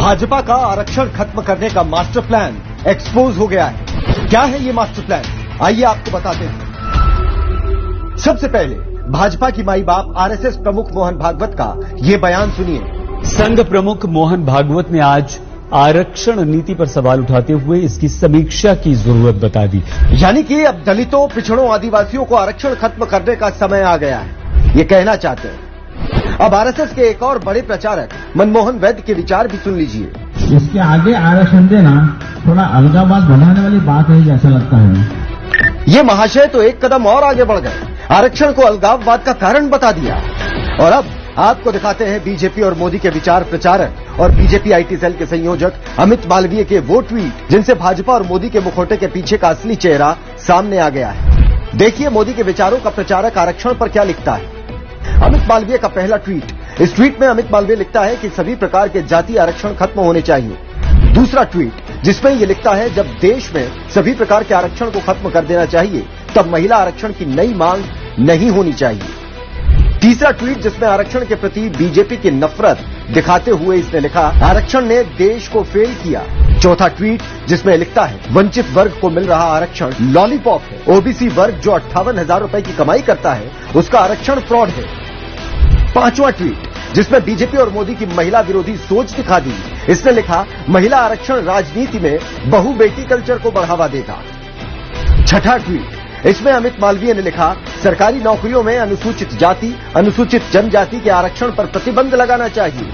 भाजपा का आरक्षण खत्म करने का मास्टर प्लान एक्सपोज हो गया है। क्या है ये मास्टर प्लान, आइए आपको बताते हैं। सबसे पहले भाजपा की माई बाप आरएसएस प्रमुख मोहन भागवत का ये बयान सुनिए। संघ प्रमुख मोहन भागवत ने आज आरक्षण नीति पर सवाल उठाते हुए इसकी समीक्षा की जरूरत बता दी। यानी कि अब दलितों, पिछड़ों, आदिवासियों को आरक्षण खत्म करने का समय आ गया है, ये कहना चाहते हैं। अब आरएसएस के एक और बड़े प्रचारक मनमोहन वैद्य के विचार भी सुन लीजिए। इसके आगे आरक्षण देना थोड़ा अलगाववाद बढ़ाने वाली बात है जैसा लगता है। ये महाशय तो एक कदम और आगे बढ़ गए, आरक्षण को अलगाववाद का कारण बता दिया। और अब आपको दिखाते हैं बीजेपी और मोदी के विचार प्रचारक और बीजेपी आईटी सेल के संयोजक अमित मालवीय के वो ट्वीट जिनसे भाजपा और मोदी के मुखौटे के पीछे का असली चेहरा सामने आ गया है। देखिए मोदी के विचारों का प्रचारक आरक्षण पर क्या लिखता है। अमित मालवीय का पहला ट्वीट। इस ट्वीट में अमित मालवीय लिखता है कि सभी प्रकार के जाति आरक्षण खत्म होने चाहिए। दूसरा ट्वीट जिसमें ये लिखता है जब देश में सभी प्रकार के आरक्षण को खत्म कर देना चाहिए तब महिला आरक्षण की नई मांग नहीं होनी चाहिए। तीसरा ट्वीट जिसमें आरक्षण के प्रति बीजेपी की नफरत दिखाते हुए इसने लिखा आरक्षण ने देश को फेल किया। चौथा ट्वीट जिसमें लिखता है वंचित वर्ग को मिल रहा आरक्षण लॉलीपॉप है। ओबीसी वर्ग जो 58,000 रुपए की कमाई करता है उसका आरक्षण फ्रॉड है। पांचवा ट्वीट जिसमें बीजेपी और मोदी की महिला विरोधी सोच दिखा दी, इसने लिखा महिला आरक्षण राजनीति में बहु बेटी कल्चर को बढ़ावा देगा। छठा ट्वीट इसमें अमित मालवीय ने लिखा सरकारी नौकरियों में अनुसूचित जाति, अनुसूचित जनजाति के आरक्षण पर प्रतिबंध लगाना चाहिए।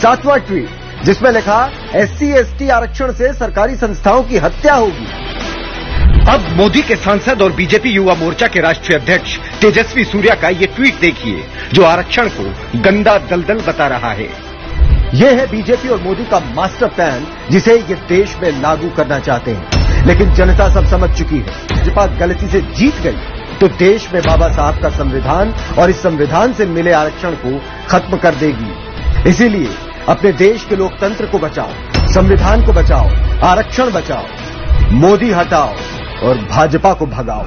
सातवां ट्वीट जिसमें लिखा एससी एसटी आरक्षण से सरकारी संस्थाओं की हत्या होगी। अब मोदी के सांसद और बीजेपी युवा मोर्चा के राष्ट्रीय अध्यक्ष तेजस्वी सूर्या का ये ट्वीट देखिए जो आरक्षण को गंदा दलदल बता रहा है। ये है बीजेपी और मोदी का मास्टर प्लान जिसे ये देश में लागू करना चाहते हैं, लेकिन जनता सब समझ चुकी है। भाजपा गलती से जीत गई तो देश में बाबा साहब का संविधान और इस संविधान से मिले आरक्षण को खत्म कर देगी। इसीलिए अपने देश के लोकतंत्र को बचाओ, संविधान को बचाओ, आरक्षण बचाओ, मोदी हटाओ और भाजपा को भगाओ।